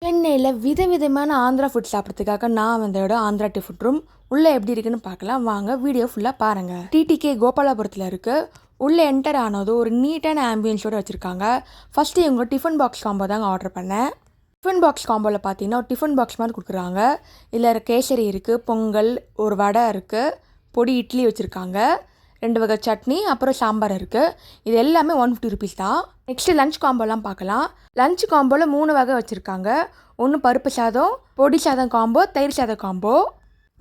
சென்னையில் விதவிதமான ஆந்திரா ஃபுட் சாப்பிட்றதுக்காக நான் வந்தோட ஆந்திரா டீ ஃபுட் ரூம் உள்ளே எப்படி இருக்குன்னு பார்க்கலாம் வாங்க. வீடியோ ஃபுல்லாக பாருங்கள். டிடிகே கோபாலபுரத்தில் இருக்குது. உள்ளே என்டர் ஆனது ஒரு நீட்டான ஆம்பியன்ஸோடு வச்சுருக்காங்க. ஃபஸ்ட்டு இவங்க டிஃபன் பாக்ஸ் காம்போ தாங்க ஆர்டர் பண்ணேன். டிஃபன் பாக்ஸ் காம்போவில் பார்த்தீங்கன்னா ஒரு டிஃபன் பாக்ஸ் மாதிரி கொடுக்குறாங்க. இதில் கேசரி இருக்குது, பொங்கல், ஒரு வடை இருக்குது, பொடி இட்லி வச்சுருக்காங்க, 2 வகை சட்னி, அப்புறம் சாம்பார் இருக்குது. இது எல்லாமே 150 ருபீஸ் தான். நெக்ஸ்ட்டு லஞ்ச் காம்போலாம் பார்க்கலாம். லஞ்ச் காம்போவில் 3 வகை வச்சுருக்காங்க. ஒன்று பருப்பு சாதம், பொடி சாதம் காம்போ, தயிர் சாதம் காம்போ.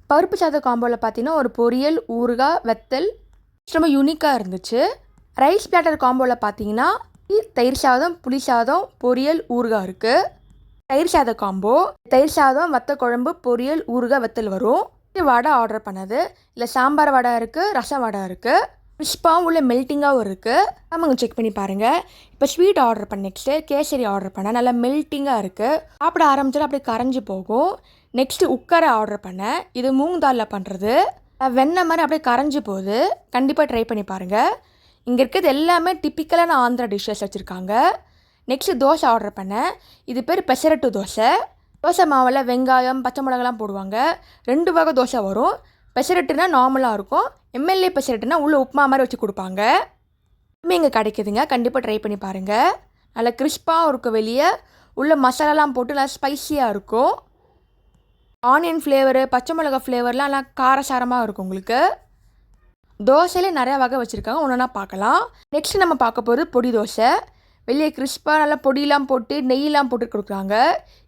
பருப்பு சாதம் காம்போவில் பார்த்தீங்கன்னா ஒரு பொரியல், ஊறுகாய், வெத்தல் ரொம்ப யூனிக்காக இருந்துச்சு. ரைஸ் பிளாட்டர் காம்போவில் பார்த்தீங்கன்னா தயிர் சாதம், புளி சாதம், பொரியல், ஊறுகாய் இருக்குது. தயிர் சாதம் காம்போ, தயிர் சாதம், வத்த குழம்பு, பொரியல், ஊறுகாய், வெத்தல் வரும். வடை ஆர்டர் பண்ணது. இல்லை சாம்பார் வடை இருக்குது, ரசம் வடை இருக்குது, கிறிஸ்பாகவும் உள்ள மெல்ட்டிங்காகவும் இருக்குது. ஆமாங்க, செக் பண்ணி பாருங்கள். இப்போ ஸ்வீட் ஆர்டர் பண்ண நெக்ஸ்ட்டு கேசரி ஆர்டர் பண்ணேன். நல்லா மெல்ட்டிங்காக இருக்குது. சாப்பிட ஆரம்பிச்சாலும் அப்படியே கரைஞ்சி போகும். நெக்ஸ்ட்டு உக்கரை ஆர்டர் பண்ணேன். இது மூங் தாலில் பண்ணுறது. வெண்ணெய் மாதிரி அப்படியே கரைஞ்சி போகுது. கண்டிப்பாக ட்ரை பண்ணி பாருங்கள். இங்கே இருக்கிறது எல்லாமே டிப்பிக்கலான ஆந்திரா டிஷ்ஷஸ் வச்சுருக்காங்க. நெக்ஸ்ட்டு தோசை ஆர்டர் பண்ணேன். இது பேர் பெசரட்டு தோசை. தோசை மாவில் வெங்காயம், பச்சை மிளகாலாம் போடுவாங்க. 2 வகை தோசை வரும். பெசரட்டுனா நார்மலாக இருக்கும். எம்எல்ஏ பெசரட்டுனா உள்ள உப்புமா மாதிரி வச்சு கொடுப்பாங்க. இதுவுமே இங்கே கிடைக்குதுங்க. கண்டிப்பாக ட்ரை பண்ணி பாருங்கள். நல்லா கிறிஸ்பாகவும் இருக்கும். வெளியே உள்ள மசாலாலாம் போட்டு நல்லா ஸ்பைஸியாக இருக்கும். ஆனியன் ஃப்ளேவரு, பச்சை மிளகா ஃப்ளேவர்லாம் நல்லா காரசாரமாக இருக்கும். உங்களுக்கு தோசையிலே நிறையா வகை வச்சுருக்காங்க. ஒன்று ஒன்றா பார்க்கலாம். நெக்ஸ்ட்டு நம்ம பார்க்க போகிறது பொடி தோசை. வெளியே கிறிஸ்பாக நல்லா பொடியெலாம் போட்டு நெய்யெலாம் போட்டு கொடுக்குறாங்க.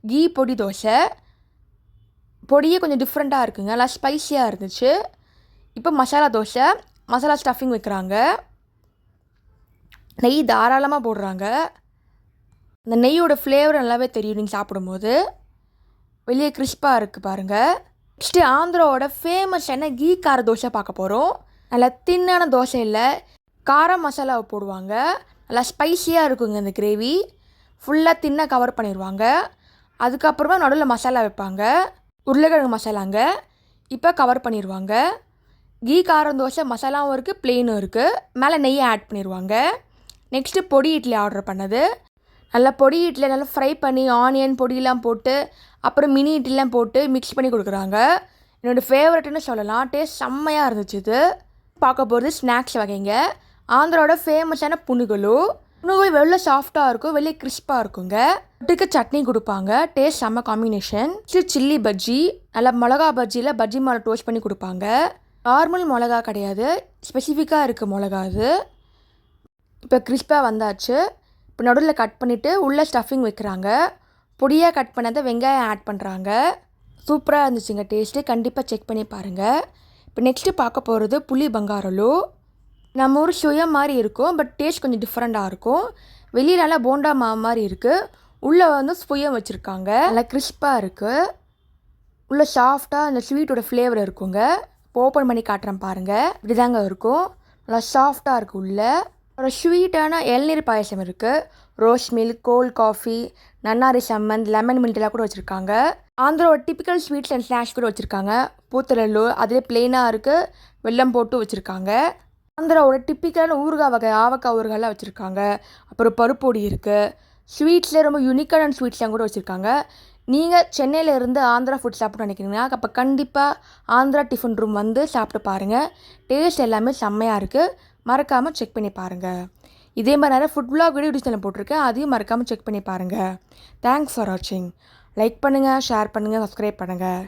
கீ பொடி தோசை. பொடியே கொஞ்சம் டிஃப்ரெண்ட்டாக இருக்குங்க. நல்லா ஸ்பைஸியாக இருந்துச்சு. இப்போ மசாலா தோசை. மசாலா ஸ்டஃபிங் வைக்கிறாங்க. நெய் தாராளமாக போடுறாங்க. அந்த நெய்யோட ஃப்ளேவர் நல்லாவே தெரியும் நீங்கள் சாப்பிடும்போது. வெளியே கிறிஸ்பாக இருக்குது பாருங்கள். நெக்ஸ்ட்டு ஆந்திராவோட ஃபேமஸான கீ கார தோசை பார்க்க போகிறோம். நல்லா தின்னான தோசை இல்லை, காரம் மசாலாவை போடுவாங்க. நல்லா ஸ்பைஸியாக இருக்குங்க. இந்த கிரேவி ஃபுல்லாக தின்னாக கவர் பண்ணிடுவாங்க. அதுக்கப்புறமா நடுவில் மசாலா வைப்பாங்க. உருளைக்கிழங்கு மசாலாங்க. இப்போ கவர் பண்ணிடுவாங்க. கீ காரம் தோசை மசாலாவும் இருக்குது, ப்ளெயினும் இருக்குது. மேலே நெய்யை ஆட் பண்ணிடுவாங்க. நெக்ஸ்ட்டு பொடி இட்லி ஆர்டர் பண்ணது. நல்லா பொடி இட்லி நல்லா ஃப்ரை பண்ணி ஆனியன் பொடியெலாம் போட்டு அப்புறம் மினி இட்லிலாம் போட்டு மிக்ஸ் பண்ணி கொடுக்குறாங்க. என்னோடய ஃபேவரட்னு சொல்லலாம். டேஸ்ட் செம்மையாக இருந்துச்சு. இது பார்க்க போகிறது ஸ்நாக்ஸ் வகைங்க. ஆந்திராவோட ஃபேமஸான புனுகலு. புனுகல் வெளில சாஃப்டாக இருக்கும், வெளியே கிறிஸ்பாக இருக்குங்க. தொட்டுக்கு சட்னி கொடுப்பாங்க. டேஸ்ட் செம்ம காம்பினேஷன். சில்லி பஜ்ஜி. நல்லா மிளகா பஜ்ஜியில் பஜ்ஜி மாலை டோஸ்ட் பண்ணி கொடுப்பாங்க. நார்மல் மிளகா கிடையாது, ஸ்பெசிஃபிக்காக இருக்குது மிளகா. அது இப்போ கிறிஸ்பாக வந்தாச்சு. இப்போ நடுவில் கட் பண்ணிவிட்டு உள்ளே ஸ்டஃபிங் வைக்கிறாங்க. பொடியாக கட் பண்ணதை வெங்காயம் ஆட் பண்ணுறாங்க. சூப்பராக இருந்துச்சுங்க டேஸ்ட்டு. கண்டிப்பாக செக் பண்ணி பாருங்கள். இப்போ நெக்ஸ்ட்டு பார்க்க போகிறது புளி பங்காரலு. நம்ம ஊர் சுயம் மாதிரி இருக்கும், பட் டேஸ்ட் கொஞ்சம் டிஃப்ரெண்ட்டாக இருக்கும். வெளியே நல்லா போண்டா மாவு மாதிரி இருக்குது. உள்ளே வந்து சுயம் வச்சுருக்காங்க. நல்லா கிறிஸ்பாக இருக்குது. உள்ளே சாஃப்டாக அந்த ஸ்வீட்டோட ஃப்ளேவர் இருக்குங்க. இப்போ ஓப்பன் பண்ணி காட்டுறேன் பாருங்கள். இப்படி தாங்க இருக்கும். நல்லா சாஃப்டாக இருக்குது. உள்ளே ஒரு ஸ்வீட்டான இளநீர் பாயசம் இருக்குது. ரோஸ் மில்க், கோல்ட் காஃபி, நன்னாரி சம்மந்த், லெமன் மில்ட்லாம் கூட வச்சுருக்காங்க. ஆந்திராவோட டிப்பிக்கல் ஸ்வீட்ஸ் அண்ட் ஸ்நாக்ஸ் கூட வச்சுருக்காங்க. பூத்தலல்லு அதிலே ப்ளெயினாக இருக்குது, வெல்லம் போட்டு வச்சுருக்காங்க. ஆந்திராவோட டிப்பிக்கலான ஊறுகாய் வகை ஆவக்காய் ஊறுகாயெலாம் வச்சுருக்காங்க. அப்புறம் பருப்பொடி இருக்குது. ஸ்வீட்ஸில் ரொம்ப யூனிக்கான ஸ்வீட்ஸ்லாம் கூட வச்சுருக்காங்க. நீங்கள் சென்னையில் இருந்து ஆந்திரா ஃபுட் சாப்பிட்டு நினைக்கிறீங்கன்னா அப்போ கண்டிப்பாக ஆந்திரா டிஃபன் ரூம் வந்து சாப்பிட்டு பாருங்கள். டேஸ்ட் எல்லாமே செம்மையாக இருக்குது. மறக்காமல் செக் பண்ணி பாருங்கள். இதே மாதிரி நிறைய ஃபுட் விலாக் வீடியோ சேனல் போட்டிருக்கேன். அதையும் மறக்காமல் செக் பண்ணி பாருங்கள். தேங்க்ஸ் ஃபார் வாட்சிங். லைக் பண்ணுங்கள், ஷேர் பண்ணுங்கள், சப்ஸ்கிரைப் பண்ணுங்கள்.